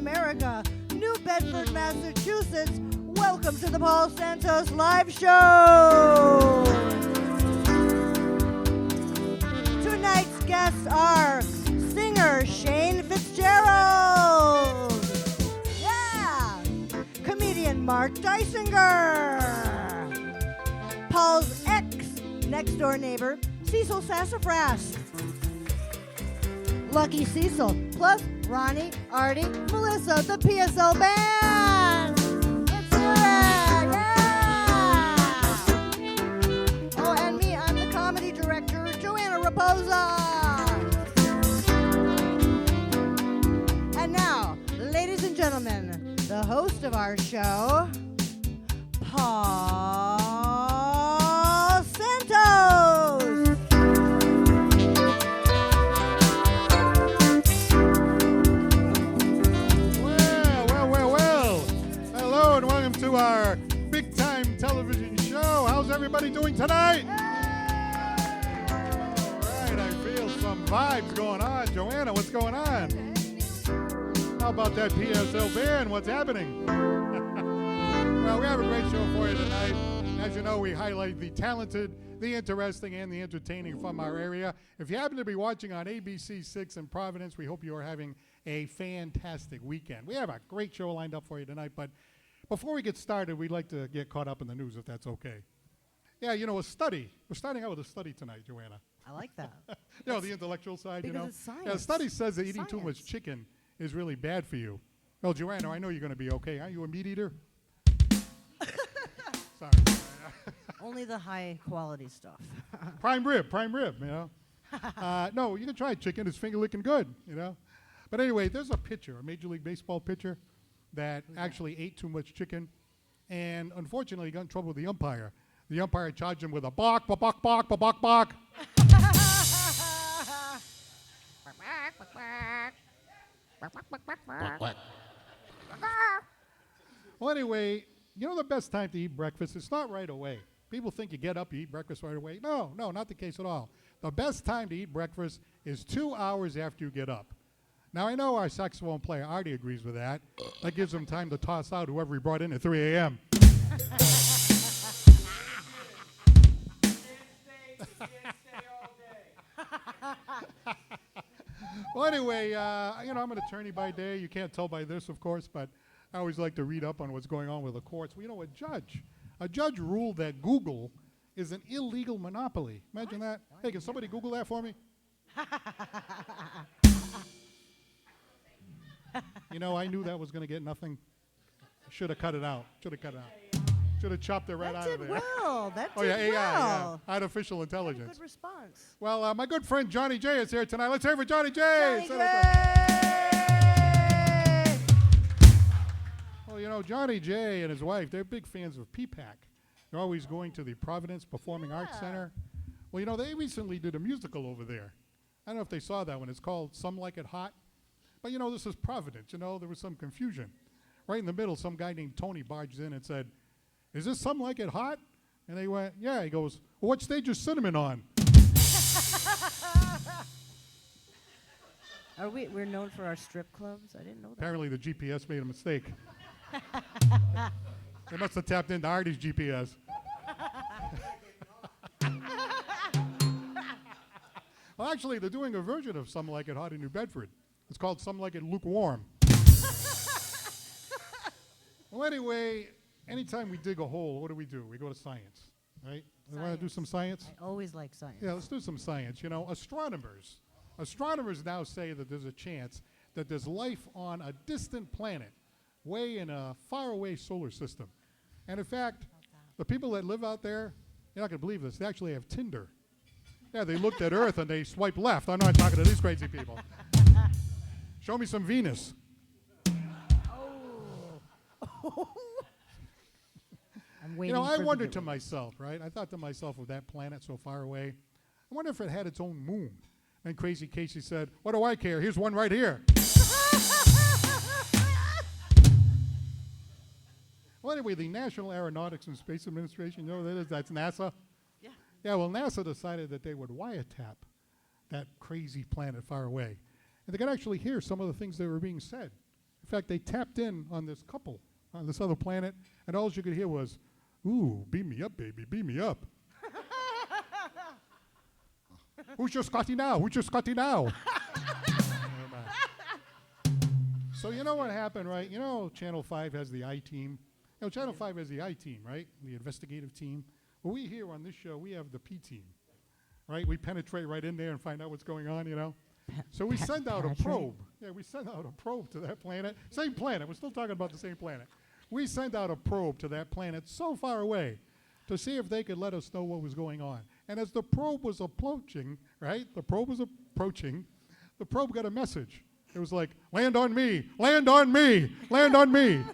America, New Bedford, Massachusetts. Welcome to the Paul Santos Live Show. Tonight's guests are singer Shane Fitzgerald. Yeah. Comedian Mark Dysinger. Paul's next-door neighbor, Cecil Sassifras. Lucky Cecil, plus Ronnie, Artie, Melissa, the PSL band. Let's hear it, yeah! Oh, and me, I'm the comedy director, Joanna Raposa. And now, ladies and gentlemen, the host of our show, Paul Santos. Well. Hello and welcome to our big time television show. How's everybody doing tonight? All right, I feel some vibes going on. Joanna, what's going on? How about that PSL band? What's happening? Well, we have a great show for you tonight. As you know, we highlight the talented, the interesting, and the entertaining from our area. If you happen to be watching on ABC 6 in Providence, we hope you are having a fantastic weekend. We have a great show lined up for you tonight, but before we get started, we'd like to get caught up in the news, if that's okay. Yeah, you know, a study. We're starting out with a study tonight, Joanna. I like that. You know, the intellectual side, you know. It's science. Yeah, a study says that eating too much chicken is really bad for you. Well, Joanna, I know you're going to be okay. Aren't you a meat eater? Sorry. Only the high quality stuff. Prime rib, you know. No, you can try chicken. It's finger licking good, you know. But anyway, there's a pitcher, a Major League Baseball pitcher, that actually ate too much chicken, and unfortunately got in trouble with the umpire. The umpire charged him with a balk, balk, balk, balk, balk. Well, anyway, you know the best time to eat breakfast? It's not right away. People think you get up, you eat breakfast right away. No, not the case at all. The best time to eat breakfast is 2 hours after you get up. Now, I know our saxophone player, Artie, agrees with that. That gives him time to toss out whoever he brought in at 3 a.m. Well, anyway, you know, I'm an attorney by day. You can't tell by this, of course, but I always like to read up on what's going on with the courts. Well, you know, a judge ruled that Google is an illegal monopoly. Imagine that. Hey, can somebody Google that for me? You know, I knew that was going to get nothing. Should have cut it out. Should have chopped it right out of there. That Oh, yeah, AI, yeah. Artificial intelligence. Good response. Well, my good friend Johnny J is here tonight. Let's hear it for Johnny J. Johnny Well, you know, Johnny J and his wife, they're big fans of PPAC. They're always going to the Providence Performing Arts Center. Well, you know, they recently did a musical over there. I don't know if they saw that one. It's called Some Like It Hot. But, you know, this is Providence. You know, there was some confusion. Right in the middle, some guy named Tony barged in and said, "Is this Some Like It Hot?" And they went, "Yeah." He goes, "Well, what stage is Cinnamon on?" We're known for our strip clubs? I didn't know that. Apparently the GPS made a mistake. They must have tapped into Artie's GPS. Well, actually, they're doing a version of Some Like It Hot in New Bedford. It's called Some Like It Lukewarm. Well, anyway, anytime we dig a hole, what do? We go to science, right? We want to do some science? I always like science. Yeah, let's do some science. You know, astronomers now say that there's a chance that there's life on a distant planet, way in a faraway solar system. And in fact, the people that live out there, you're not going to believe this, they actually have Tinder. Yeah, they looked at Earth and they swiped left. I'm not talking to these crazy people. Show me some Venus. I'm waiting. You know, I wondered to myself, right? I thought to myself, with that planet so far away, I wonder if it had its own moon. And Crazy Casey said, "What do I care? Here's one right here." Well, anyway, the National Aeronautics and Space Administration, you know what that is? That's NASA. Yeah. Yeah, well, NASA decided that they would wiretap that crazy planet far away. And they could actually hear some of the things that were being said. In fact, they tapped in on this couple on this other planet, and all you could hear was, "Ooh, beam me up, baby, beam me up." Who's your Scotty now? Who's your Scotty now? So you know what happened, right? You know Channel 5 has the I-team. You know, Channel 5 has the I-team, right? The investigative team. Well, we here on this show, we have the P-team, right? We penetrate right in there and find out what's going on, you know? So we send out a probe. Yeah, we send out a probe to that planet. Same planet. We're still talking about the same planet. We sent out a probe to that planet so far away to see if they could let us know what was going on. And as the probe was approaching, right? The probe was approaching. The probe got a message. It was like, "Land on me, land on me, land on me."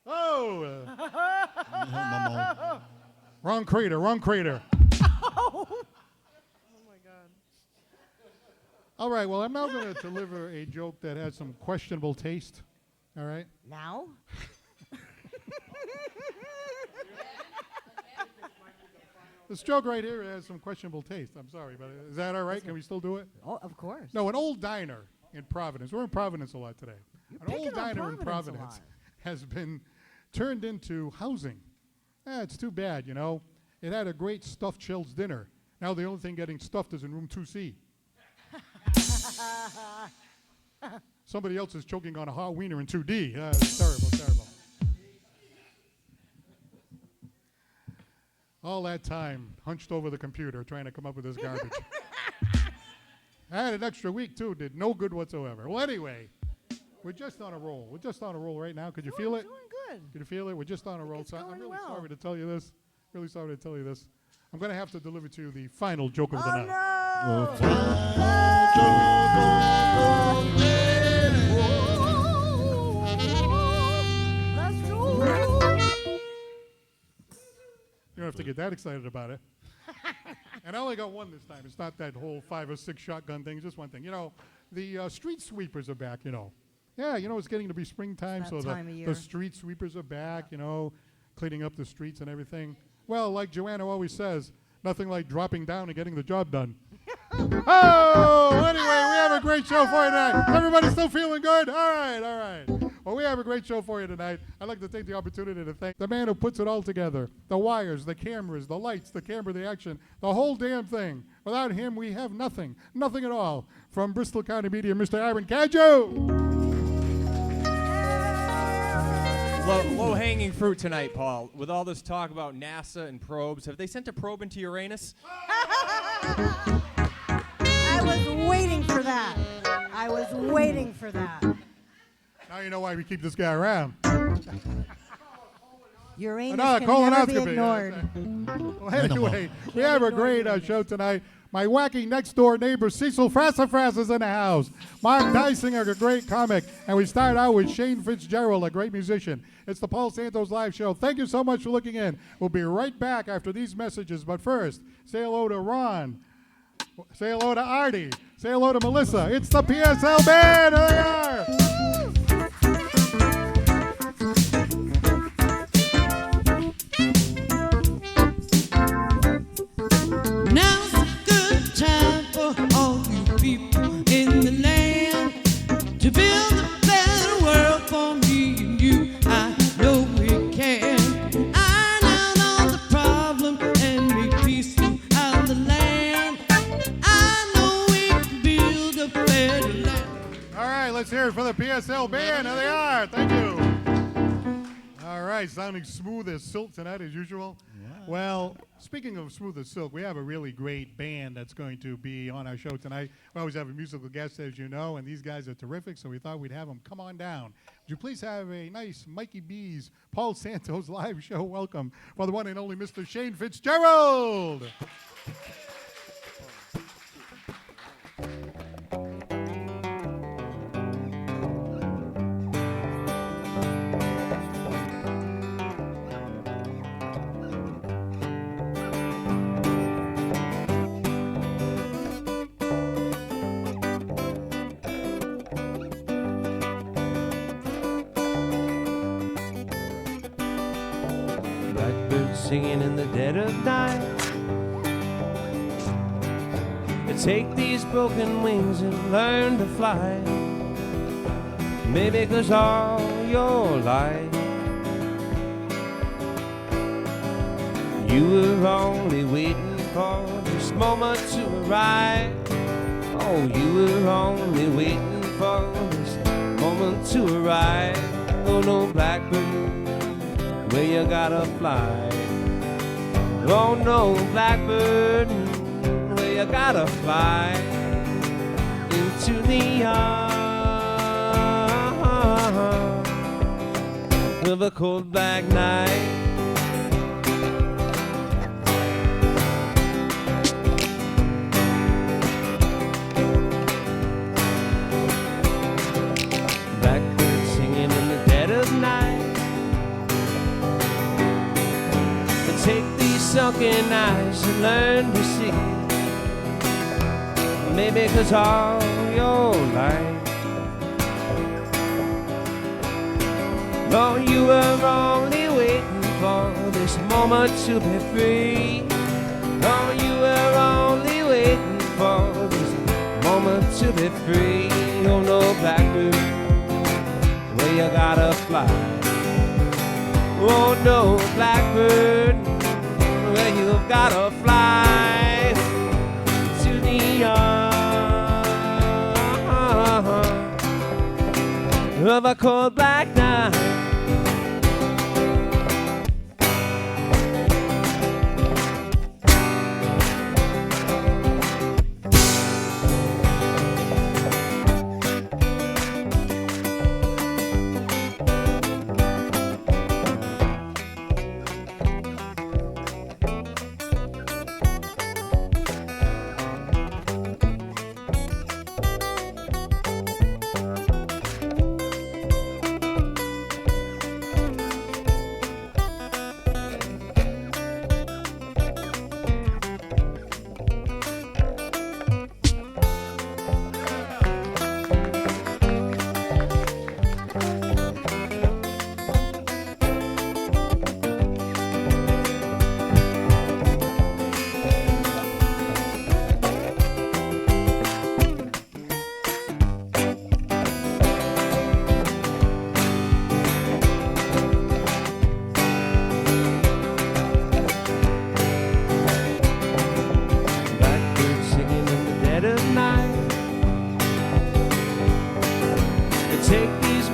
Oh! Wrong crater, wrong crater. Oh my God. All right, well, I'm now going to deliver a joke that has some questionable taste. All right? Now? This joke right here has some questionable taste. I'm sorry, but is that all right? Can we still do it? Oh, of course. No, an old diner in Providence. We're in Providence a lot today. An old diner in Providence has been turned into housing. It's too bad, you know. It had a great stuffed shells dinner. Now the only thing getting stuffed is in room 2C. Somebody else is choking on a hot wiener in 2D. It's terrible, terrible. All that time hunched over the computer trying to come up with this garbage. I had an extra week, too. Did no good whatsoever. Well, anyway, we're just on a roll. We're just on a roll right now. Could you feel it? Doing good. Can you feel it? We're just on a roll. It's So I'm going really well. sorry to tell you this. Really sorry to tell you this. I'm going to have to deliver to you the final joke of the Oh, night. no! Let's go! You don't have to get that excited about it. And I only got one this time. It's not that whole 5 or 6 shotgun thing. It's just one thing. You know, the street sweepers are back, you know. Yeah, you know, it's getting to be springtime, That so time of year. the street sweepers are back, you know, cleaning up the streets and everything. Well, like Joanna always says, nothing like dropping down and getting the job done. Oh, anyway, we have a great show for you tonight. Everybody still feeling good? All right, all right. Well, we have a great show for you tonight. I'd like to take the opportunity to thank the man who puts it all together. The wires, the cameras, the lights, the camera, the action, the whole damn thing. Without him, we have nothing. Nothing at all. From Bristol County Media, Mr. Aaron Cadjo. Low-hanging fruit tonight, Paul. With all this talk about NASA and probes, have they sent a probe into Uranus? I was waiting for that. I was waiting for that. Now you know why we keep this guy around. Uranus No, can never be colonoscopy. ignored. Well, anyway, we have a great show tonight. My wacky next-door neighbor, Cecil Sassifras, is in the house. Mark Dysinger, a great comic. And we start out with Shane Fitzgerald, a great musician. It's the Paul Santos Live Show. Thank you so much for looking in. We'll be right back after these messages. But first, say hello to Ron. Say hello to Artie. Say hello to Melissa. It's the PSL Band. There they are. Now's a good time for all you people in the land to build a better world for me and you. I know we can iron out all the problems and make peace throughout the land. I know we can build a better land. All right, let's hear it for the PSL Band. There they are. Thank you. All right, sounding smooth as silk tonight as usual. Yeah. Well, speaking of smooth as silk, we have a really great band that's going to be on our show tonight. We always have a musical guest, as you know, and these guys are terrific, so we thought we'd have them come on down. Would you please have a nice Mikey B's Paul Santos Live Show welcome for the one and only Mr. Shane Fitzgerald. Blackbird singing in the dead of night, Take these broken wings and learn to fly. Maybe 'cause all your life you were only waiting for this moment to arrive. Oh, you were only waiting for this moment to arrive. Oh, no, blackbird, where you gotta fly. Oh, no, blackbird, where you gotta fly into the arms of a cold black night. Blackbird singing in the dead of night. But take these sunken eyes and learn to see. Maybe 'cause all your life, oh, you were only waiting for this moment to be free. Oh, you were only waiting for this moment to be free. Oh, no, blackbird, where you gotta fly. Oh, no, blackbird, where you've gotta fly to the arms of a cold black night.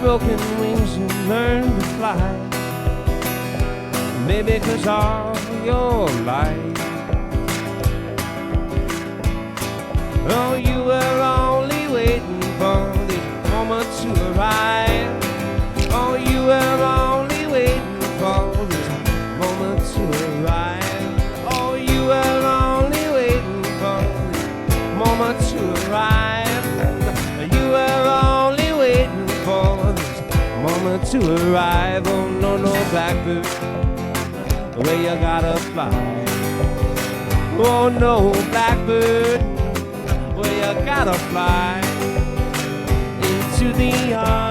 Broken wings and learn to fly. Maybe 'cause all your life, oh, you were only waiting for this moment to arrive. Oh, you were only waiting for this moment to arrive. Oh, you were only waiting for this moment to arrive. You were only waiting for moment to arrive. Oh, no, no, blackbird, where you gotta fly. Oh, no, blackbird, where you gotta fly into the arms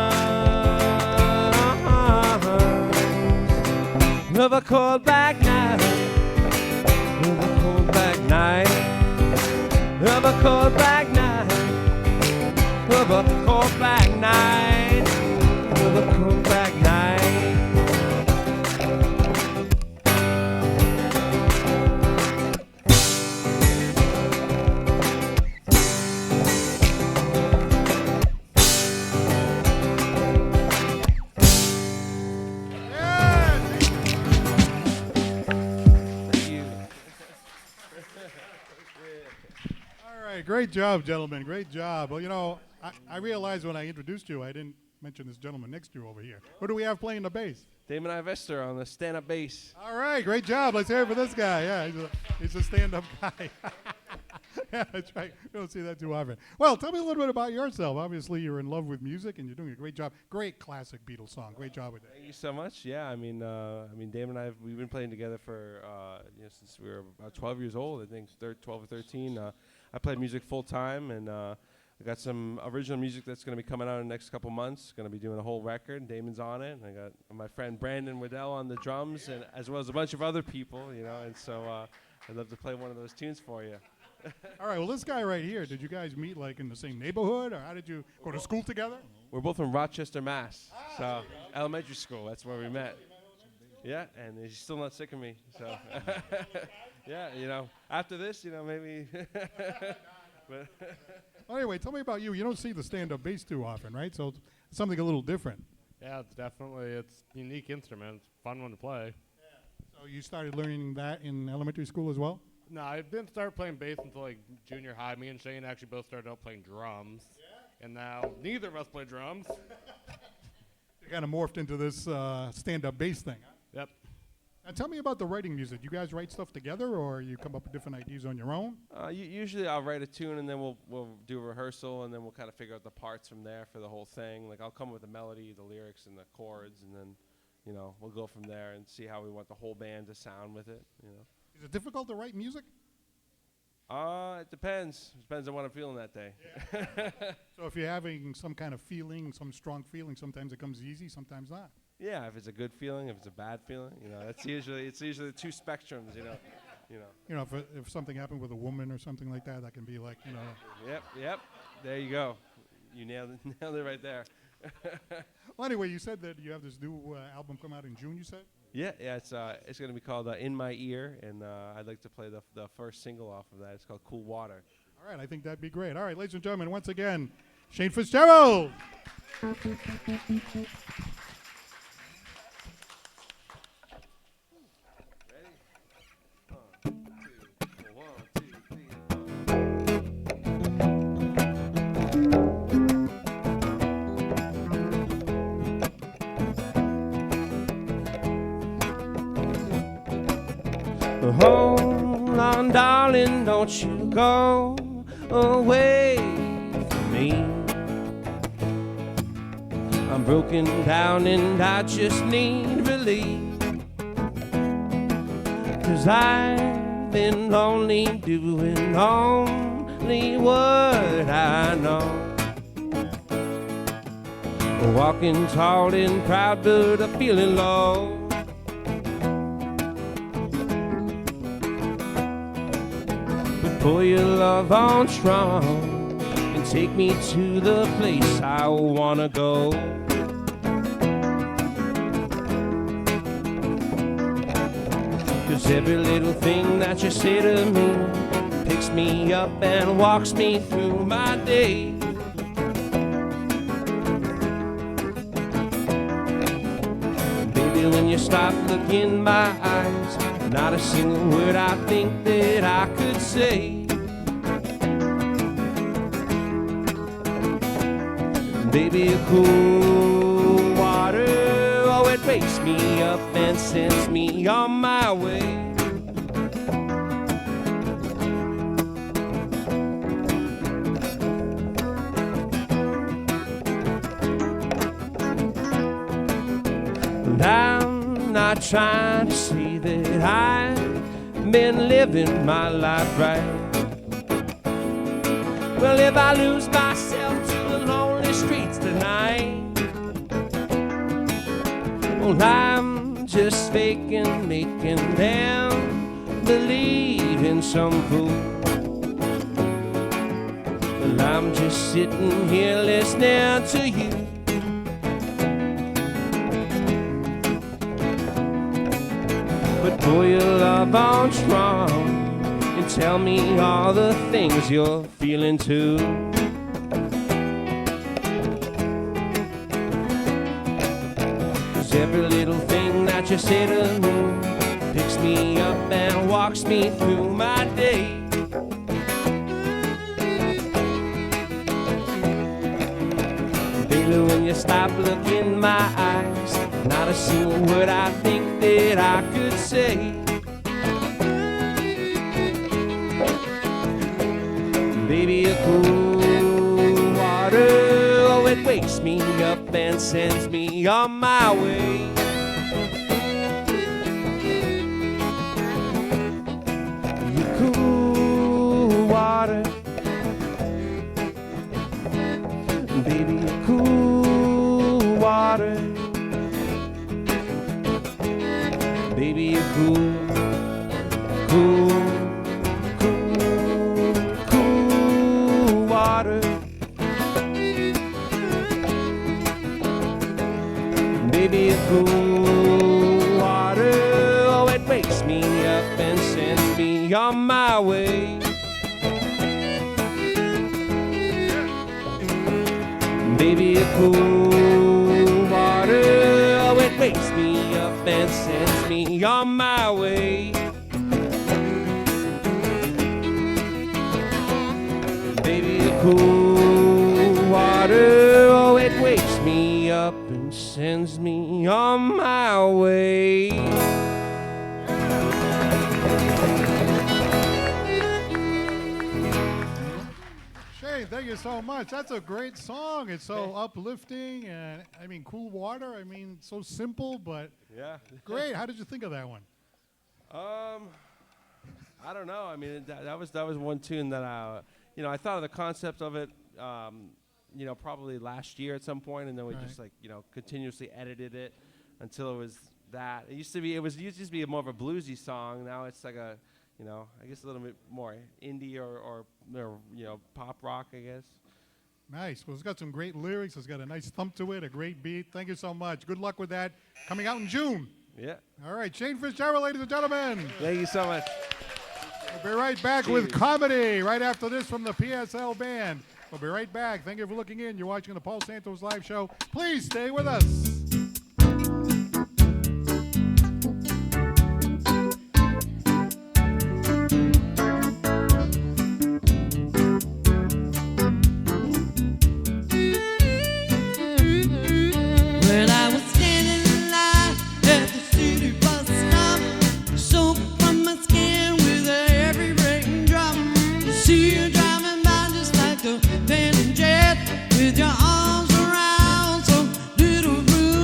of a cold black night. Of a cold black night. Of a cold black night. Of a cold black night. Of a cold black night. All right, great job, gentlemen. Great job. Well, you know, I realized when I introduced you, I didn't mention this gentleman next to you over here. Who do we have playing the bass? Damon Ivester on the stand-up bass. All right, great job. Let's hear it for this guy. Yeah, he's a stand-up guy. Yeah, that's right. You don't see that too often. Well, tell me a little bit about yourself. Obviously, you're in love with music, and you're doing a great job. Great classic Beatles song. Great job with that. Thank you so much. Yeah, I mean, Damon and we've been playing together for since we were about 12 years old. I think 12 or 13. I play music full time, and I got some original music that's going to be coming out in the next couple months. Going to be doing a whole record. Damon's on it. And I got my friend Brandon Waddell on the drums, and as well as a bunch of other people, you know. And so I'd love to play one of those tunes for you. All right, well, this guy right here, did you guys meet like in the same neighborhood, or how did you go to school together? We're both from Rochester, Mass. So elementary school, that's where we met. Yeah, and he's still not sick of me. So yeah, after this, maybe. But Well, anyway, tell me about you. You don't see the stand-up bass too often, right? So it's something a little different. Yeah, it's a unique instrument. It's a fun one to play. So you started learning that in elementary school as well? No, I didn't start playing bass until like junior high. Me and Shane actually both started out playing drums. Yeah? And now neither of us play drums. You kind of morphed into this stand-up bass thing, huh? Yep. Now tell me about the writing music. You guys write stuff together, or you come up with different ideas on your own? usually I'll write a tune, and then we'll do a rehearsal, and then we'll kind of figure out the parts from there for the whole thing. Like I'll come up with the melody, the lyrics, and the chords, and then we'll go from there and see how we want the whole band to sound with it. Is it difficult to write music? It depends. Depends on what I'm feeling that day. Yeah. So if you're having some kind of feeling, some strong feeling, sometimes it comes easy, sometimes not. Yeah, if it's a good feeling, if it's a bad feeling, it's usually the two spectrums, If something happened with a woman or something like that, that can be like, Yep. There you go. You nailed it right there. Well, anyway, you said that you have this new album come out in June, you said? Yeah. It's going to be called In My Ear, and I'd like to play the first single off of that. It's called Cool Water. All right, I think that'd be great. All right, ladies and gentlemen, once again, Shane Fitzgerald. Hold on, darling, don't you go away from me. I'm broken down and I just need relief. 'Cause I've been lonely doing only what I know. Walking tall and proud but I'm feeling low. Pour your love on strong and take me to the place I wanna go. 'Cause every little thing that you say to me picks me up and walks me through my day. Baby, when you stop looking in my eyes, not a single word I think that I could say. Baby, cool water, oh, it wakes me up and sends me on my way. And I'm not trying to say that I've been living my life right. Well, if I lose myself to the lonely streets tonight, well, I'm just faking, making them believe in some fool. Well, I'm just sitting here listening to you. But pour your love on strong and tell me all the things you're feeling too. 'Cause every little thing that you say to me picks me up and walks me through my day. Baby, when you stop looking in my eyes, not a single word I think that I could say. Baby, a cool water, oh, it wakes me up and sends me on my way. You cool water, baby, a cool water, baby, a cool cool water, oh, it wakes me up and sends me on my way. Baby, a cool water, oh, it wakes me up and sends me on my way. Baby, a cool water, oh, it wakes me up and sends me on my way. Shane, thank you so much. That's a great song. It's so uplifting, and I mean, cool water. I mean, so simple, but Yeah. great. How did you think of that one? I don't know. I mean, that was one tune that I thought of the concept of it, probably last year at some point, and then we Right. just continuously edited it until it was that. It used to be more of a bluesy song. Now it's like a, I guess a little bit more indie or pop rock, I guess. Nice. Well, it's got some great lyrics. It's got a nice thump to it, a great beat. Thank you so much. Good luck with that. Coming out in June. Yeah. All right, Shane Fitzgerald, ladies and gentlemen. Thank you so much. We'll be right back with comedy right after this from the PSL Band. We'll be right back. Thank you for looking in. You're watching the Paul Santos Live Show. Please stay with us. Well, I was standing in line at the city bus stop, soaked from my skin with every raindrop. You see you driving by just like a phantom jet, with your arms around some little blue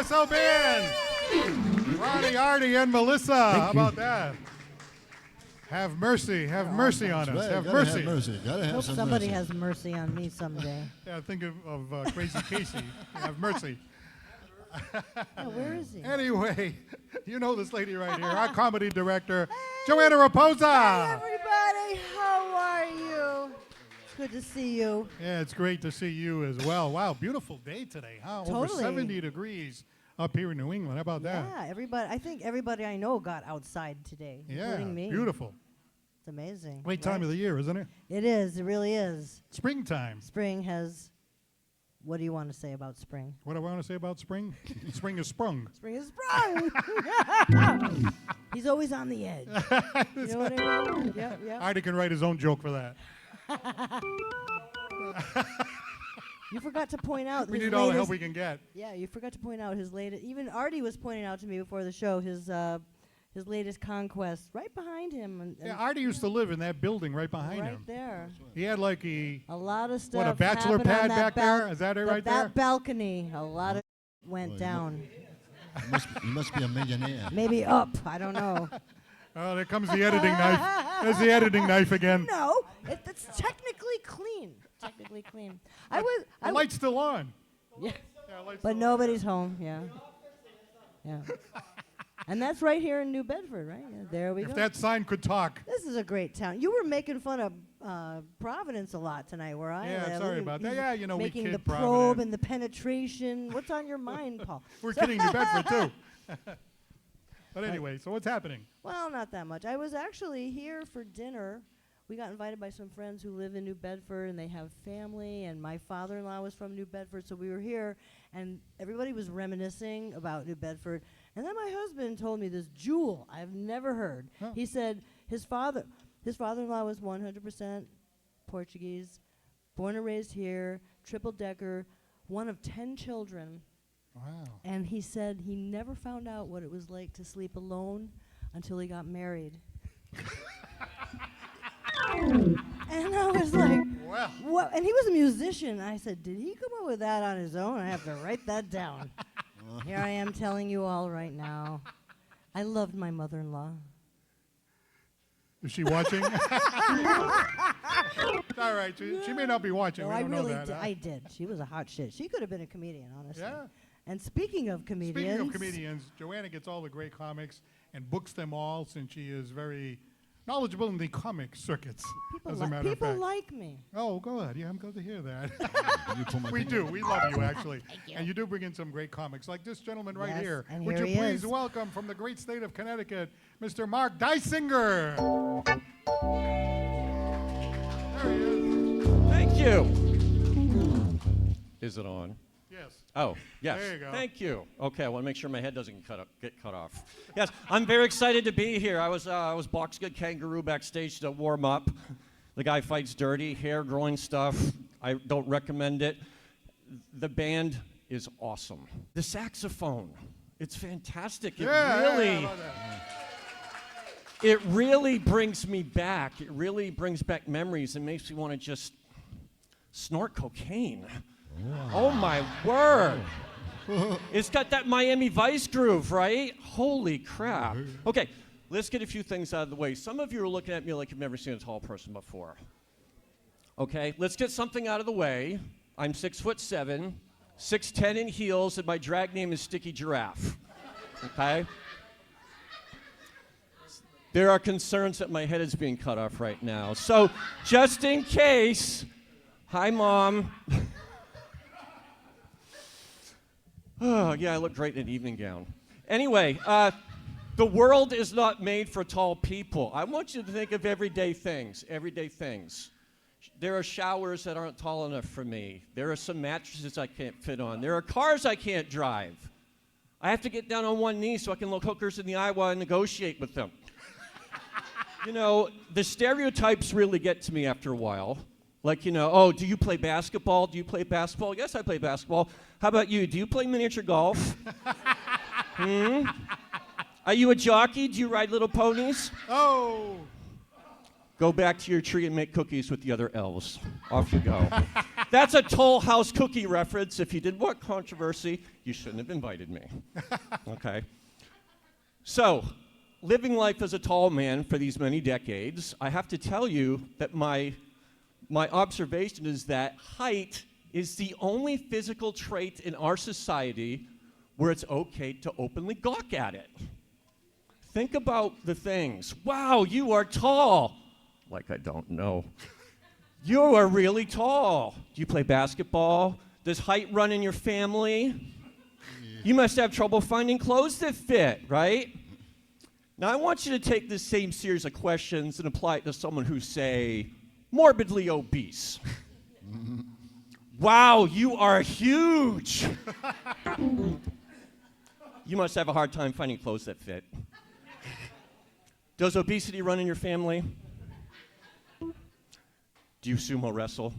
PSL Band. Ronnie, Artie, and Melissa. How about that? Have mercy on us. Right, Have gotta mercy. Have mercy. Gotta have Hope some somebody mercy. has mercy on me someday. Yeah, think of Crazy Casey. Have mercy. Yeah, where is he? Anyway, you know this lady right here, our comedy director, Joanna Raposa. Hi, everybody. How are you? It's good to see you. Yeah, it's great to see you as well. Wow, beautiful day today, huh? Over Totally. 70 degrees up here in New England. How about that? Yeah, everybody. I think everybody I know got outside today, Yeah, including me. beautiful. It's amazing. Great time of the year, isn't it? It is. It really is. Springtime. Spring has. What do you want to say about spring? What do I want to say about spring? Spring is sprung. Spring is sprung. He's always on the edge. You know what I mean? Yep, yep. Artie can write his own joke for that. You forgot to point out. We his need all the help latest- we can get. Yeah, you forgot to point out his latest. Even Artie was pointing out to me before the show his latest conquest right behind him. And Yeah, Artie used to live in that building right behind right him. there. He had like a lot of stuff. bachelor happened on pad that back there? Is that it right there? That balcony. A lot of went Well, down. You must be a millionaire. Maybe up. I don't know. Oh, there comes the editing knife. There's the editing knife again. No, it's technically clean. Technically clean. The light's still on. Yeah. Yeah, light's But still nobody's home. Yeah. Yeah. And that's right here in New Bedford, right? Yeah, there we on. go. If that sign could talk. This is a great town. You were making fun of Providence a lot tonight, where I Yeah, live. sorry about that. Yeah, you know, we making kid the probe Providence. and the penetration. What's on your mind, Paul? We're kidding New Bedford, too. But anyway, so what's happening? Well, not that much. I was actually here for dinner. We got invited by some friends who live in New Bedford, and they have family, and my father-in-law was from New Bedford, so we were here, and everybody was reminiscing about New Bedford. And then my husband told me this jewel I've never heard. Oh. He said his father-in-law was 100% Portuguese, born and raised here, triple-decker, one of 10 children. Wow. And he said he never found out what it was like to sleep alone until he got married. And I was like, Well. what? And he was a musician. I said, did he come up with that on his own? I have to write that down. Here I am telling you all right now. I loved my mother-in-law. Is she watching? It's all right. She may not be watching. No, We I don't really know that. did. huh? I did. She was a hot shit. She could have been a comedian, honestly. Yeah. And speaking of comedians. Speaking of comedians, Joanna gets all the great comics and books them all since she is very knowledgeable in the comic circuits. People, as a matter of people fact. like me. Oh, good. Yeah, I'm glad to hear that. You pull my We finger. do. We love you, actually. And you do bring in some great comics, like this gentleman right Yes, here. and Would here you he please is. welcome from the great state of Connecticut, Mr. Mark Dysinger. There he is. Thank you. Is it on? Yes. Oh, yes. There you go. Thank you. Okay, I want to make sure my head doesn't get cut off. Yes, I'm very excited to be here. I was box good kangaroo backstage to warm up. The guy fights dirty, hair growing stuff. I don't recommend it. The band is awesome. The saxophone, it's fantastic. It really brings me back. It really brings back memories and makes me want to just snort cocaine. Wow. Oh my word. It's got that Miami Vice groove, right? Holy crap. Okay, let's get a few things out of the way. Some of you are looking at me like you've never seen a tall person before. Okay, let's get something out of the way. I'm 6'7", 6'10" in heels, and my drag name is Sticky Giraffe. Okay? There are concerns that my head is being cut off right now. So, just in case, hi, Mom. Oh, yeah, I look great in an evening gown. Anyway, the world is not made for tall people. I want you to think of everyday things, There are showers that aren't tall enough for me. There are some mattresses I can't fit on. There are cars I can't drive. I have to get down on one knee so I can look hookers in the eye while I negotiate with them. You know, the stereotypes really get to me after a while. Like, you know, oh, do you play basketball? Do you play basketball? Yes, I play basketball. How about you? Do you play miniature golf? Are you a jockey? Do you ride little ponies? Oh. Go back to your tree and make cookies with the other elves. Off you go. That's a Toll House cookie reference. If you didn't want controversy, you shouldn't have invited me. Okay. So, living life as a tall man for these many decades, I have to tell you that my observation is that height is the only physical trait in our society where it's okay to openly gawk at it. Think about the things. Wow, you are tall. Like I don't know. You are really tall. Do you play basketball? Does height run in your family? You must have trouble finding clothes that fit, right? Now, I want you to take this same series of questions and apply it to someone who's, say, morbidly obese. Wow, you are huge. You must have a hard time finding clothes that fit. Does obesity run in your family? Do you sumo wrestle?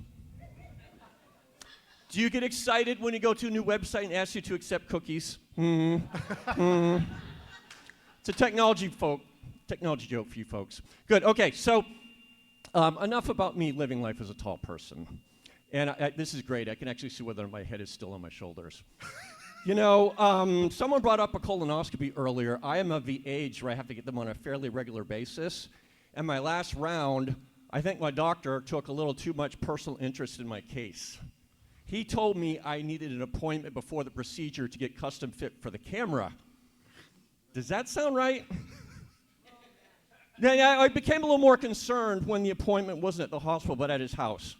Do you get excited when you go to a new website and ask you to accept cookies? It's a technology joke for you folks. Good, okay, so enough about me living life as a tall person. And this is great, I can actually see whether my head is still on my shoulders. You know, someone brought up a colonoscopy earlier. I am of the age where I have to get them on a fairly regular basis. And my last round, I think my doctor took a little too much personal interest in my case. He told me I needed an appointment before the procedure to get custom fit for the camera. Does that sound right? Yeah, I became a little more concerned when the appointment wasn't at the hospital, but at his house.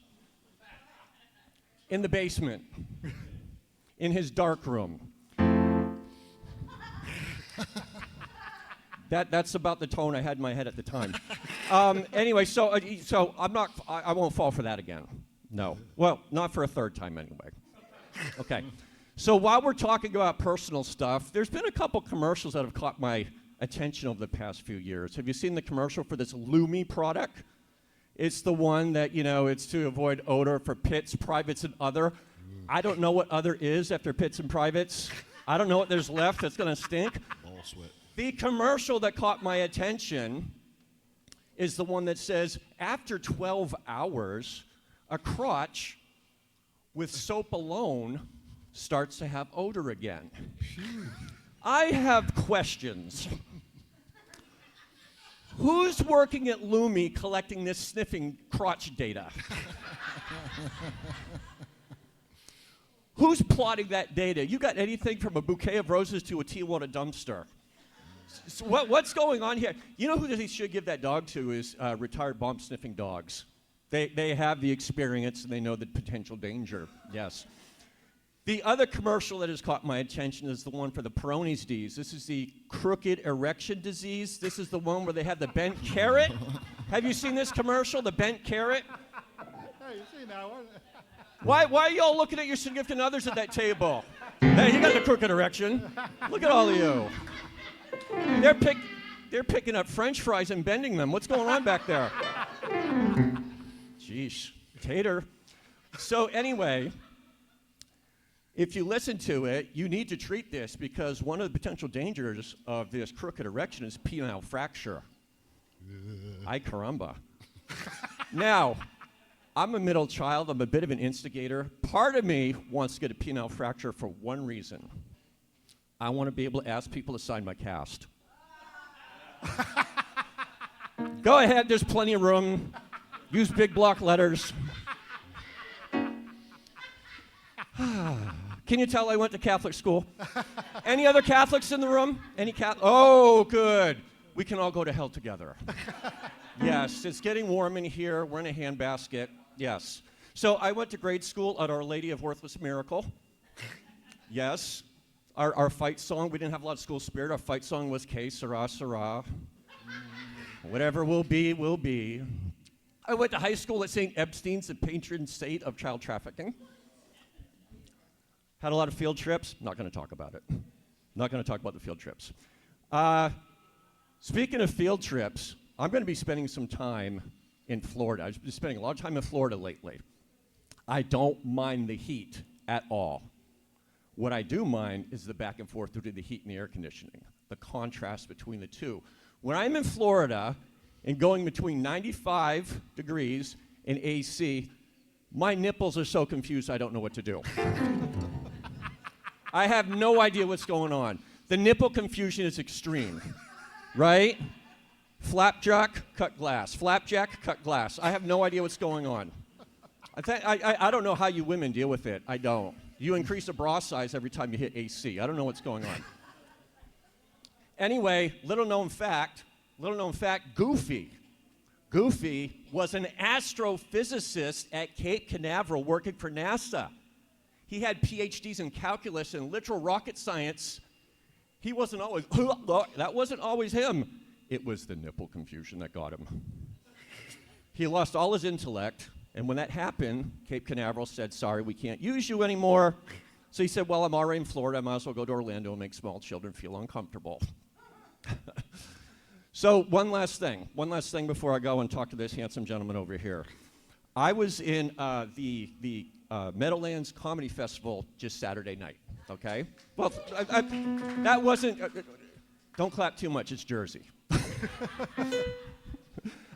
In the basement. In his dark room. That's about the tone I had in my head at the time. Anyway, so I won't fall for that again. No. Well, not for a third time anyway. Okay. So while we're talking about personal stuff, there's been a couple commercials that have caught my attention over the past few years. Have you seen the commercial for this Lumi product? It's the one that, you know, it's to avoid odor for pits, privates, and other. I don't know what other is after pits and privates. I don't know what there's left that's going to stink. Ball sweat. The commercial that caught my attention is the one that says, after 12 hours, a crotch with soap alone starts to have odor again. I have questions. Who's working at Lumi collecting this sniffing crotch data? Who's plotting that data? You got anything from a bouquet of roses to a Tijuana dumpster. So what's going on here? You know who they should give that dog to is retired bomb-sniffing dogs. They have the experience and they know the potential danger, yes. The other commercial that has caught my attention is the one for the Peyronie's disease. This is the crooked erection disease. This is the one where they have the bent carrot. Have you seen this commercial, the bent carrot? Hey, you see now, Why are y'all looking at your significant others at that table? Hey, you got the crooked erection. Look at all of you. They're picking up French fries and bending them. What's going on back there? Jeez, tater. So anyway, if you listen to it, you need to treat this because one of the potential dangers of this crooked erection is penile fracture. Ay caramba. Now, I'm a middle child. I'm a bit of an instigator. Part of me wants to get a penile fracture for one reason. I want to be able to ask people to sign my cast. Go ahead, there's plenty of room. Use big block letters. Can you tell I went to Catholic school? Any other Catholics in the room? Any Catholic? Oh, good. We can all go to hell together. Yes, it's getting warm in here. We're in a handbasket. Yes. So I went to grade school at Our Lady of Worthless Miracle. Yes. Our fight song, we didn't have a lot of school spirit. Our fight song was Que Sera, Sera. Whatever will be, will be. I went to high school at St. Epstein's, the patron saint of child trafficking. Had a lot of field trips. Not going to talk about it. Not going to talk about the field trips. Speaking of field trips, I'm going to be spending some time in Florida. I've been spending a lot of time in Florida lately. I don't mind the heat at all. What I do mind is the back and forth due to the heat and the air conditioning, the contrast between the two. When I'm in Florida and going between 95 degrees and AC, My nipples are so confused I don't know what to do. I have no idea what's going on. The nipple confusion is extreme, right? Flapjack, cut glass. Flapjack, cut glass. I have no idea what's going on. I don't know how you women deal with it. I don't. You increase the bra size every time you hit AC. I don't know what's going on. Anyway, little known fact, Goofy. Goofy was an astrophysicist at Cape Canaveral working for NASA. He had PhDs in calculus and literal rocket science. He wasn't always, that wasn't always him. It was the nipple confusion that got him. He lost all his intellect, and when that happened, Cape Canaveral said, sorry, we can't use you anymore. So he said, well, I'm already in Florida, I might as well go to Orlando and make small children feel uncomfortable. So one last thing before I go and talk to this handsome gentleman over here. I was in the Meadowlands Comedy Festival just Saturday night, okay? Well, that wasn't, don't clap too much, it's Jersey.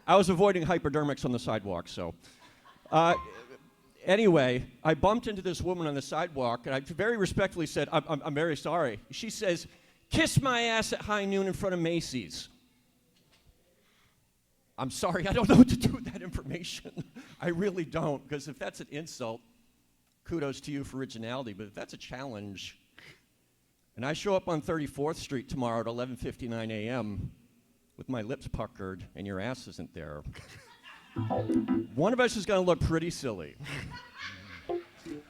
I was avoiding hypodermics on the sidewalk, so. Anyway, I bumped into this woman on the sidewalk, and I very respectfully said, I'm very sorry. She says, kiss my ass at high noon in front of Macy's. I'm sorry, I don't know what to do with that information. I really don't, because if that's an insult, kudos to you for originality, but if that's a challenge, and I show up on 34th Street tomorrow at 11:59 a.m. with my lips puckered and your ass isn't there, one of us is going to look pretty silly.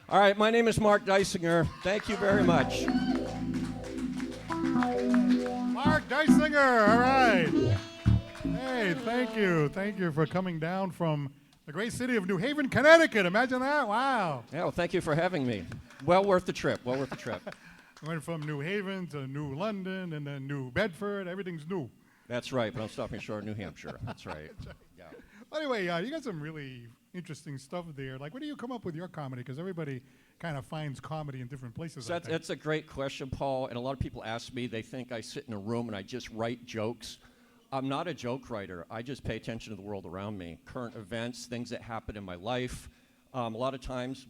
All right, my name is Mark Dysinger. Thank you very much. Mark Dysinger, all right. Hey, thank you. Thank you for coming down from the great city of New Haven, Connecticut. Imagine that. Wow. Yeah, well, thank you for having me. Well worth the trip. Went from New Haven to New London and then New Bedford. Everything's new. That's right, but I'm stopping short of New Hampshire. That's right. Yeah. Well, anyway, you got some really interesting stuff there. Like, where do you come up with your comedy? Because everybody kind of finds comedy in different places. So that's a great question, Paul. And a lot of people ask me, they think I sit in a room and I just write jokes. I'm not a joke writer. I just pay attention to the world around me, current events, things that happen in my life. A lot of times,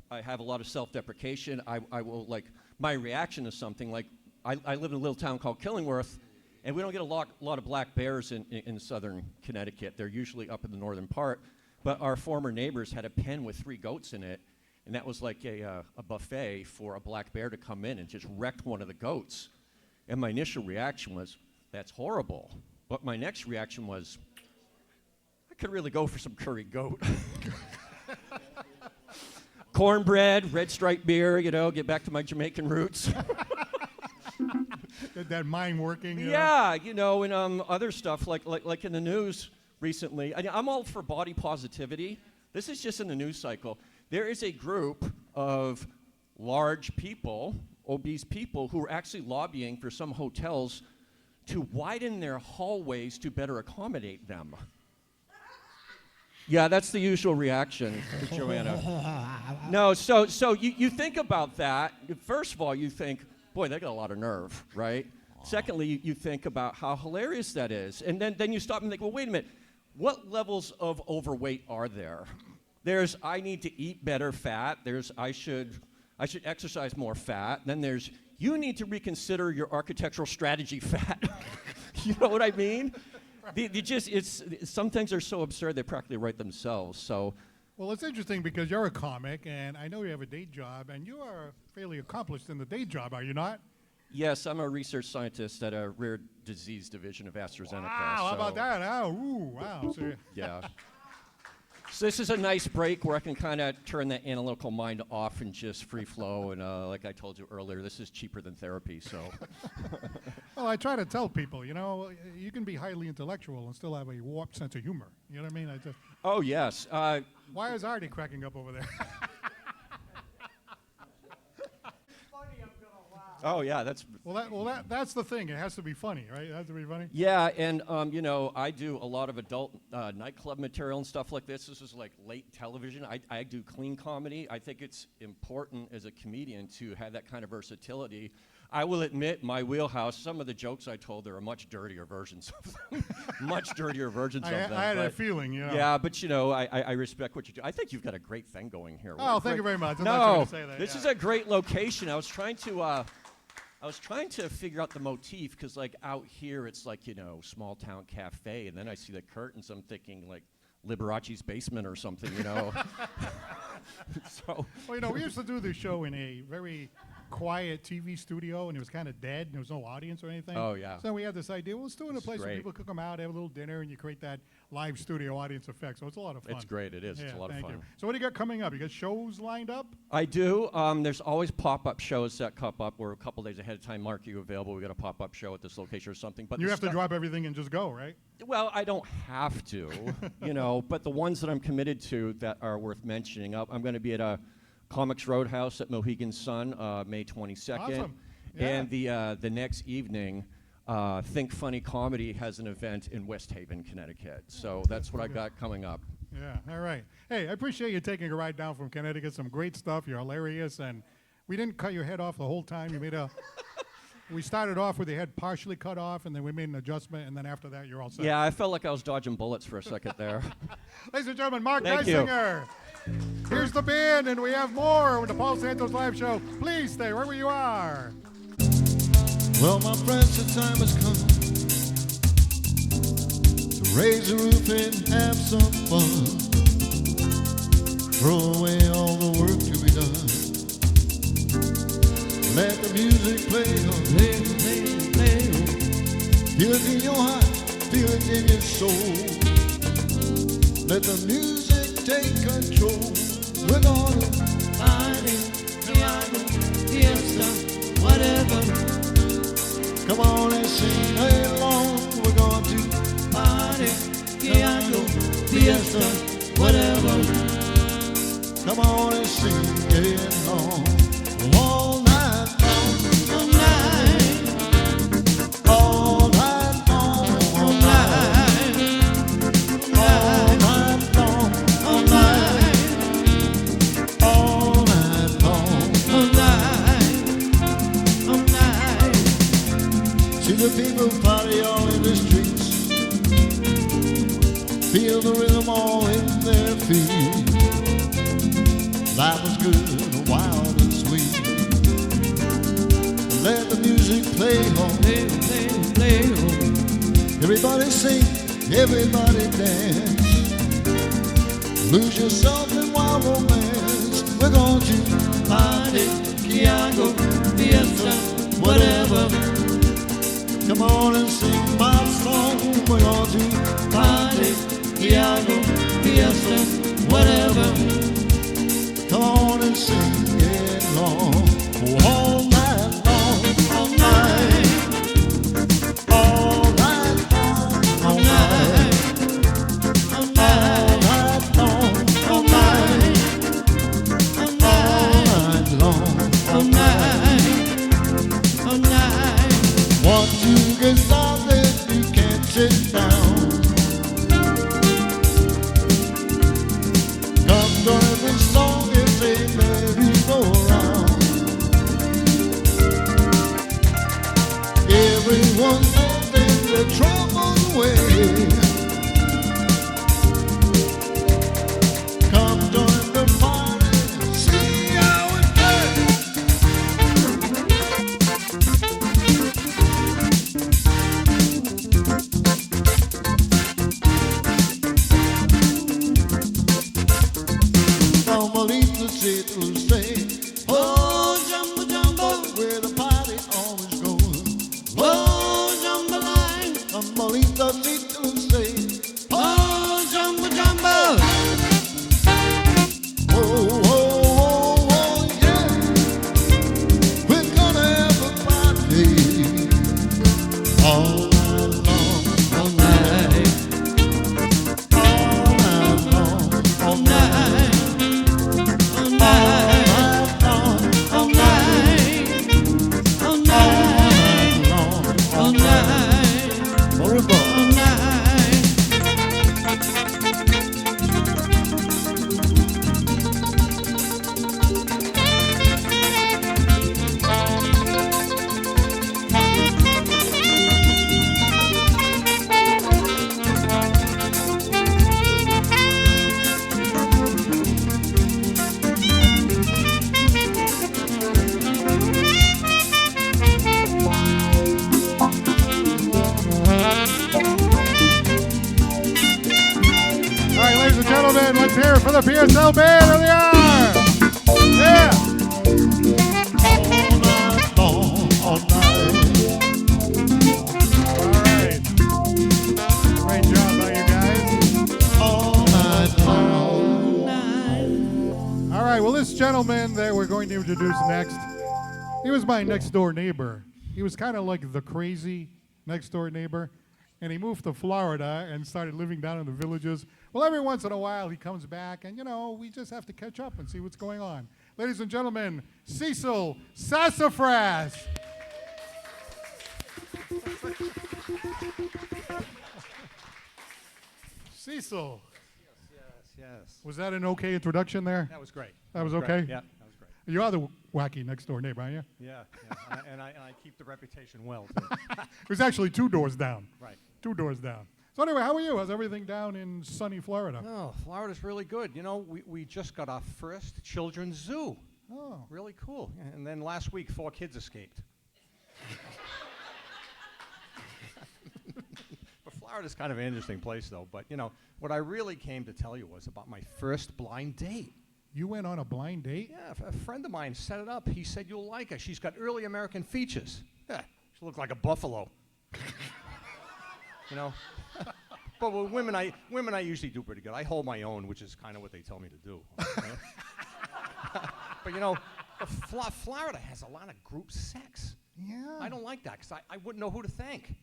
I have a lot of self-deprecation. I will, like, my reaction to something, like, I live in a little town called Killingworth, and we don't get a lot of black bears in southern Connecticut. They're usually up in the northern part. But our former neighbors had a pen with 3 goats in it, and that was like a buffet for a black bear to come in and just wrecked one of the goats. And my initial reaction was, that's horrible. But my next reaction was, I could really go for some curry goat. Cornbread, red stripe beer, get back to my Jamaican roots. that mind working. Yeah, and other stuff like in the news recently. I'm all for body positivity. This is just in the news cycle. There is a group of large people, obese people, who are actually lobbying for some hotels to widen their hallways to better accommodate them. Yeah, that's the usual reaction to Joanna. No, so you think about that. First of all, you think, boy, they got a lot of nerve, right? Secondly, you think about how hilarious that is. And then you stop and think, well, wait a minute. What levels of overweight are there? There's, I need to eat better fat. There's, I should exercise more fat. Then there's, you need to reconsider your architectural strategy fat. You know what I mean? Some things are so absurd they practically write themselves. So, well, it's interesting because you're a comic, and I know you have a day job, and you are fairly accomplished in the day job, are you not? Yes, I'm a research scientist at a rare disease division of AstraZeneca. Wow, how about that? Oh, ooh, wow. So yeah. So this is a nice break where I can kind of turn that analytical mind off and just free flow. And like I told you earlier, this is cheaper than therapy. So. Well, I try to tell people, you can be highly intellectual and still have a warped sense of humor. You know what I mean? Oh yes. Why is Artie cracking up over there? Oh yeah, that's. That's the thing. It has to be funny, right? It has to be funny. Yeah, and I do a lot of adult nightclub material and stuff like this. This is like late television. I do clean comedy. I think it's important as a comedian to have that kind of versatility. I will admit, my wheelhouse, some of the jokes I told, there are much dirtier versions of them. Much dirtier versions of them. I had a but- feeling, you know. Yeah, but you know, I respect what you do. I think you've got a great thing going here. Oh, What a thank you great- very much. I'm No, not trying to say that, this yeah. is a great location. I was trying to figure out the motif because, like, out here it's like, you know, small town cafe, and then I see the curtains. I'm thinking like Liberace's basement or something, you know. So. Well, you know, we used to do this show in a very quiet TV studio, and it was kind of dead, and there was no audience or anything. Oh, yeah. So we had this idea, well, let's do it in a This is place where great. people could come out, have a little dinner, and you create that live studio audience effect. So it's a lot of fun. It's great. It is. Yeah, It's a lot of thank fun. you. So what do you got coming up? You got shows lined up? I do. There's always pop-up shows that come up. We're a couple days ahead of time. Mark, you available? We got a pop-up show at this location or something. But You the have to stuff- drop everything and just go, right? Well, I don't have to, you know. But the ones that I'm committed to that are worth mentioning. I'm going to be at a Comics Roadhouse at Mohegan Sun, May 22nd. Awesome. Yeah. And the next evening, Think Funny Comedy has an event in West Haven, Connecticut. So that's what I got coming up. Yeah, all right. Hey, I appreciate you taking a ride down from Connecticut. Some great stuff. You're hilarious, and we didn't cut your head off the whole time. You made a. We started off with the head partially cut off, and then we made an adjustment, and then after that, you're all set. Yeah, I felt like I was dodging bullets for a second there. Ladies and gentlemen, Mark Thank you. Dysinger. Here's the band, and we have more with the Paul Santos Live Show. Please stay wherever you are. Well, my friends, the time has come to raise the roof and have some fun. Throw away all the work to be done. Let the music play on. Play on. Feel it in your heart, feel it in your soul. Let the music take control. We're gonna Party, piano, fiesta, whatever. come on and sing along. We're going to Party, piano, fiesta, whatever. come on and sing along. All night long, All night, all night long, all night, all night long, all night, all night long. all night, all night. See the people party all in the streets. Feel the rhythm all in their feet. Life was good, wild and sweet. Let the music play on. Play on. Everybody sing, everybody dance. Lose yourself in wild romance. We're going to Party, piano, fiesta, whatever. come on and sing my song. We're going to Party, piano, fiesta, whatever. come on and sing it long. All night long, All night, all night long, all night, all all night, night long, all night, all all night, night long. all night, all night. Want to get started, you can't sit down. gentlemen, let's hear it for the PSL band. Here they are. Yeah. All night. All right. Great job by you guys. All night long. All right, well, this gentleman that we're going to introduce next, he was my next door neighbor. He was kind of like the crazy next door neighbor, and he moved to Florida and started living down in the villages. Well, every once in a while he comes back, and we just have to catch up and see what's going on. Ladies and gentlemen, Cecil Sassifras. Cecil. Yes. Was that an okay introduction there? That was great. That was okay? Yeah, that was great. You are the wacky next door neighbor, aren't you? Yeah. and I keep the reputation well, too. It was actually 2 doors down. Right. 2 doors down. So anyway, how are you? How's everything down in sunny Florida? Oh, Florida's really good. We just got our first children's zoo. Oh. Really cool. And then last week, 4 kids escaped. But Florida's kind of an interesting place, though. But, what I really came to tell you was about my first blind date. You went on a blind date? Yeah, a friend of mine set it up. He said, you'll like her. She's got early American features. Yeah, she looked like a buffalo. But with women I usually do pretty good. I hold my own, which is kind of what they tell me to do. But Florida has a lot of group sex. Yeah. I don't like that because I wouldn't know who to thank.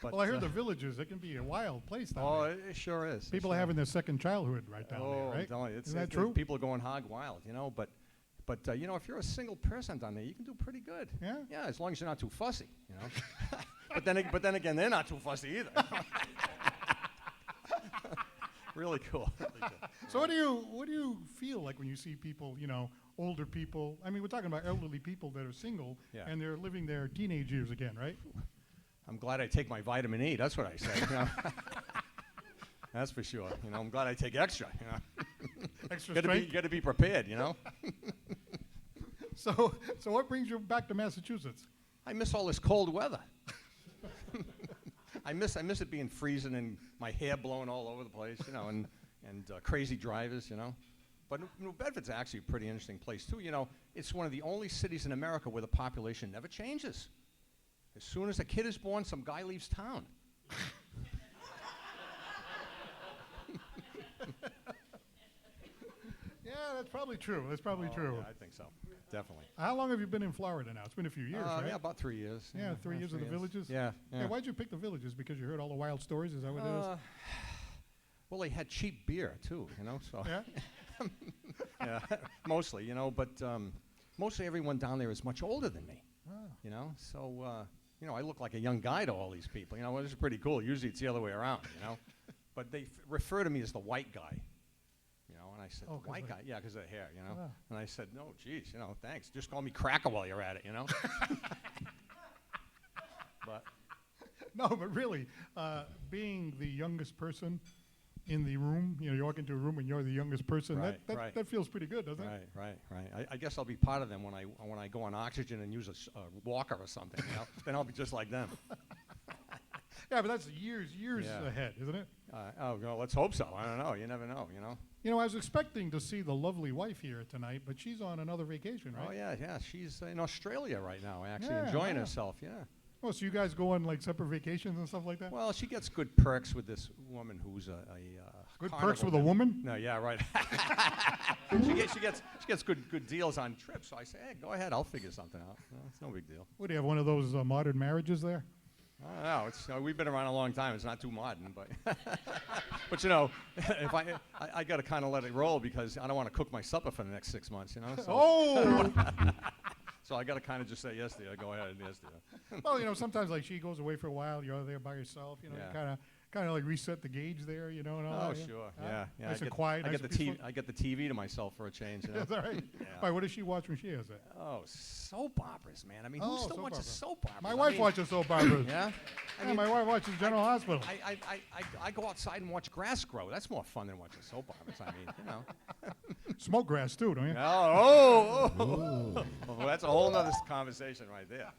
But, Well, I heard the villages, it can be a wild place down Oh, there. it sure is. People are having their second childhood right down there, I'm right? telling you, Isn't that true? People are going hog wild, But if you're a single person down there, you can do pretty good. Yeah? Yeah, as long as you're not too fussy, But then again, they're not too fussy either. Really cool. Really cool. So what do you feel like when you see people, older people? I mean, we're talking about elderly people that are single Yeah. and they're living their teenage years again, right? I'm glad I take my vitamin E. That's what I say. That's for sure. I'm glad I take extra. Extra You strength. got to be prepared. So what brings you back to Massachusetts? I miss all this cold weather. I miss it being freezing and my hair blowing all over the place, and crazy drivers, But New Bedford's actually a pretty interesting place too. It's one of the only cities in America where the population never changes. As soon as a kid is born, some guy leaves town. Yeah, that's probably true. That's probably true. Yeah, I think so. Definitely. How long have you been in Florida now? It's been a few years, right? Yeah, about 3 years. Yeah, 3 years of the villages? Yeah. Yeah, why'd you pick the villages? Because you heard all the wild stories? Is that what it is? Well, they had cheap beer too, So Yeah? yeah, mostly, but mostly everyone down there is much older than me. Oh. So I look like a young guy to all these people. Which is pretty cool. Usually it's the other way around. But they refer to me as the white guy. And I said, Oh, 'cause white like- guy? Yeah, because of the hair, Oh. And I said, no, geez, thanks. Just call me Cracker while you're at it, But No, but really, being the youngest person in the room, you walk into a room and you're the youngest person, Right, that right. that feels pretty good, doesn't it? right. I guess I'll be part of them when I go on oxygen and use a walker or something. Then I'll be just like them. Yeah, but that's years Yeah. ahead, isn't it? No, let's hope so. I don't know. You never know. I was expecting to see the lovely wife here tonight, but she's on another vacation, right? Oh yeah. She's in Australia right now, actually Yeah, enjoying wow. herself. Yeah. Oh, so you guys go on like separate vacations and stuff like that? Well, she gets good perks with this woman who's Good carnival perks with a member. woman? No, yeah, right. she gets good deals on trips. So I say, hey, go ahead. I'll figure something out. It's no big deal. What, do you have one of those modern marriages there? I don't know. We've been around a long time. It's not too modern, but but if I got to kind of let it roll because I don't want to cook my supper for the next 6 months. So. Oh! So I got to kind of just say yes, dear. Go ahead, yes, dear. Well, sometimes like she goes away for a while, you're there by yourself. You Yeah. kind of like reset the gauge there, and all Oh, that. sure. Huh? Yeah. Nice and quiet. I nice get the and peaceful. TV. I get the TV to myself for a change. Is that right? Yeah. Why, what does she watch when she has that? Oh, soap operas, man. I mean, who Oh, still soap watches opera. soap operas? My wife watches soap operas. Yeah. Yeah, my wife watches General Hospital. I go outside and watch grass grow. That's more fun than watching soap operas. I mean, Smoke grass too, don't you? Oh, well, that's a whole nother conversation right there.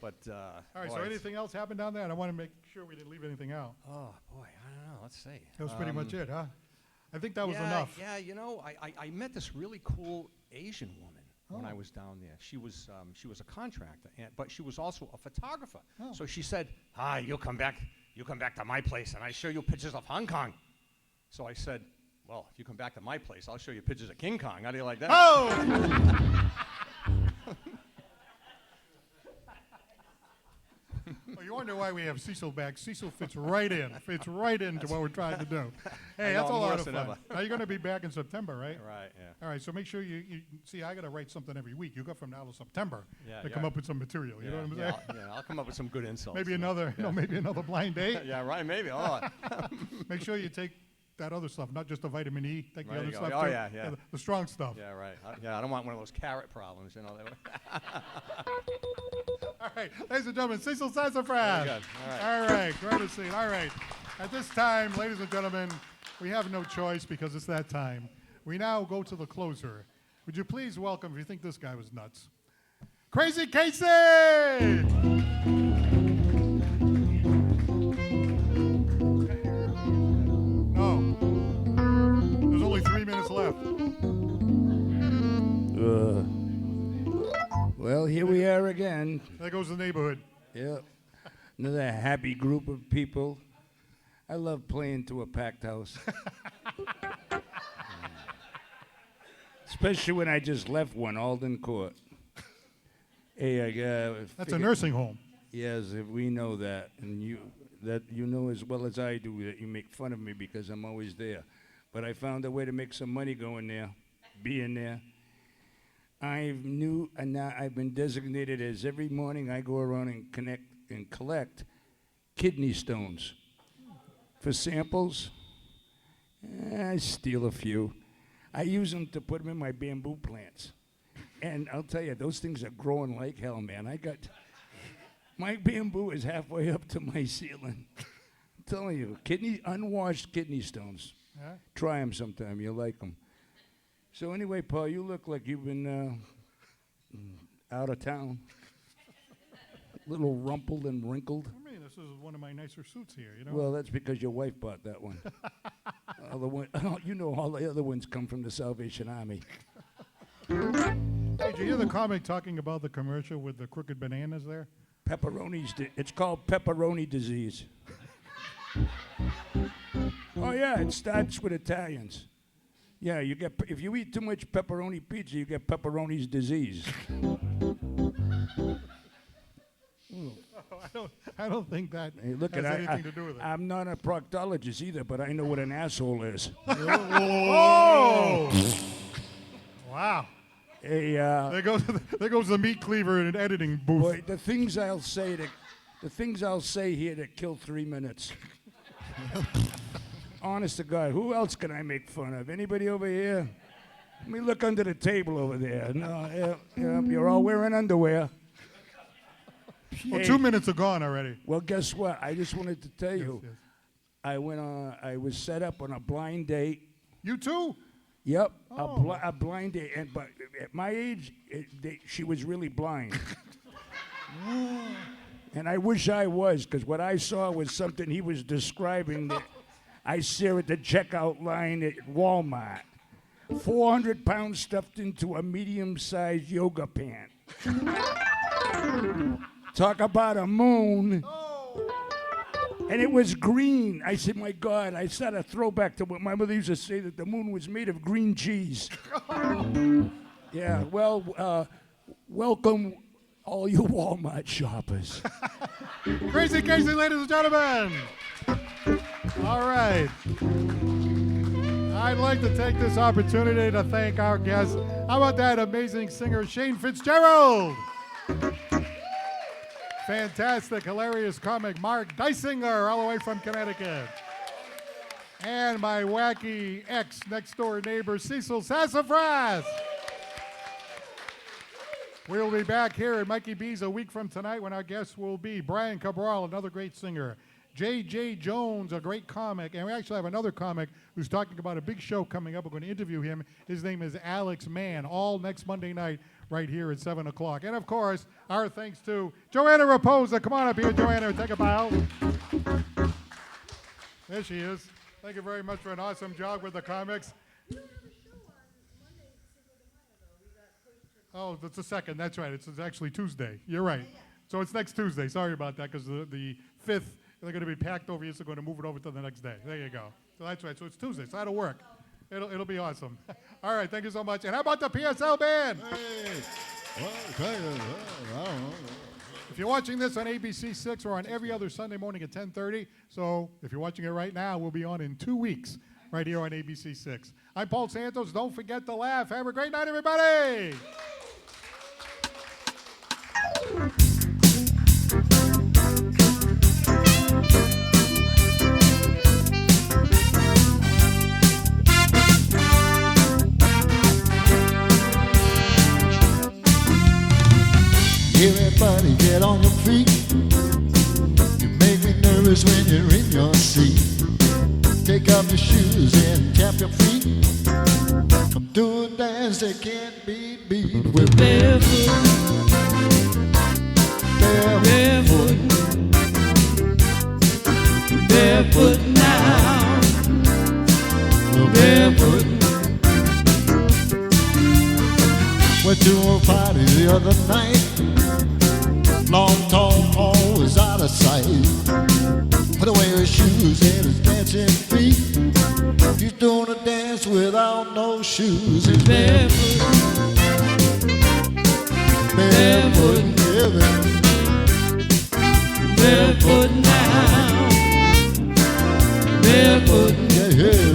But All right, boy, so it's- anything else happened down there? I want to make sure we didn't leave anything out. Oh boy, I don't know. Let's see. That was pretty much it, huh? I think that was yeah, enough. Yeah, you know, I met this really cool Asian woman when I Oh. was down there. She was a contractor, but she was also a photographer. Oh. So she said, "Hi, you'll come back to my place, and I show you pictures of Hong Kong." So I said, "Well, if you come back to my place, I'll show you pictures of King Kong. How do you like that?" Oh! Well, you wonder why we have Cecil back. Cecil fits right into what we're trying to do. Hey, I that's know, a I'm lot worse of than fun. ever. Now, you're going to be back in September, right? Right. Yeah. All right, so make sure you see, I got to write something every week. You got from now to September Yeah, to yeah. come up with some material. You know what I'm saying? I'll come up with some good insults. Maybe you know. another, maybe another blind date. Yeah, right. Maybe. Oh, Make sure you take that other stuff, not just the vitamin E. Take the There other you go. stuff Oh, too. yeah, yeah. The strong stuff. yeah, right. I don't want one of those carrot problems. You know. All right, ladies and gentlemen, Cecil Sassifras. Very good. All All right, great to see you. All right. At this time, ladies and gentlemen, we have no choice because it's that time. We now go to the closer. Would you please welcome, if you think this guy was nuts, Crazy Casey! No. There's only 3 minutes left. Well, here we are again. There goes the neighborhood. Yep. Another happy group of people. I love playing to a packed house. Especially when I just left one, Alden Court. Hey, That's a nursing home. Yes, we know that, and you know as well as I do that you make fun of me because I'm always there. But I found a way to make some money going there, being there. I've been designated as every morning I go around and collect kidney stones for samples. I steal a few. I use them to put them in my bamboo plants. And I'll tell you, those things are growing like hell, man. My bamboo is halfway up to my ceiling. I'm telling you, unwashed kidney stones. Yeah? Try them sometime, you'll like them. So anyway, Paul, you look like you've been out of town. A little rumpled and wrinkled. I mean, this is one of my nicer suits here, you know? Well, that's because your wife bought that one. You know all the other ones come from the Salvation Army. Hey, did you hear the comic talking about the commercial with the crooked bananas there? It's called pepperoni disease. Oh yeah, it starts with Italians. Yeah, if you eat too much pepperoni pizza, you get pepperoni's disease. I don't think that Hey, look has at anything to do with it. I'm not a proctologist either, but I know what an asshole is. Oh! Wow. Hey, There goes the meat cleaver in an editing booth. boy, the things I'll say here that kill 3 minutes. Honest to God, who else can I make fun of? Anybody over here? Let me look under the table over there. No, you're all wearing underwear. Well, Hey. 2 minutes are gone already. Well, guess what? I just wanted to tell you, Yes. I was set up on a blind date. You too? Yep, Oh. a blind date. But at my age, she was really blind. And I wish I was, because what I saw was something he was describing that I saw at the checkout line at Walmart. 400 pounds stuffed into a medium-sized yoga pant. Talk about a moon. And it was green. I said, my God, I said a throwback to what my mother used to say, that the moon was made of green cheese. Yeah, well, welcome all you Walmart shoppers. Crazy Casey, ladies and gentlemen. All right. I'd like to take this opportunity to thank our guest. How about that amazing singer, Shane Fitzgerald? Fantastic, hilarious comic, Mark Dysinger, all the way from Connecticut. And my wacky next door neighbor, Cecil Sassifras. We'll be back here at Mikey B's a week from tonight when our guests will be Brian Cabral, another great singer, J.J. Jones, a great comic, and we actually have another comic who's talking about a big show coming up. We're going to interview him. His name is Alex Mann, all next Monday night right here at 7 o'clock. And, of course, our thanks to Joanna Raposa. Come on up here, Joanna, take a bow. There she is. Thank you very much for an awesome job with the comics. Oh, that's the second. That's right. It's actually Tuesday. You're right. So it's next Tuesday. Sorry about that, because the 5th, they're going to be packed over here, so they're going to move it over to the next day. There you go. So that's right. So it's Tuesday. So that'll work. It'll be awesome. All right. Thank you so much. And how about the PSL band? Hey. Well, I don't know. If you're watching this on ABC 6 or on every other Sunday morning at 10:30, so if you're watching it right now, we'll be on in 2 weeks right here on ABC 6. I'm Paul Santos. Don't forget to laugh. Have a great night, everybody. Everybody get on your feet. You make me nervous when you're in your seat. Take off your shoes and tap your feet. Come do a dance that can't be beat. We're barefoot, barefoot, barefoot now. We're barefoot. Went to a party the other night. Long, tall Paul was out of sight. Put away his shoes and his dancing feet. He's doing a dance without no shoes. He's barefoot, barefoot, barefoot, barefoot now, barefoot, yeah, yeah.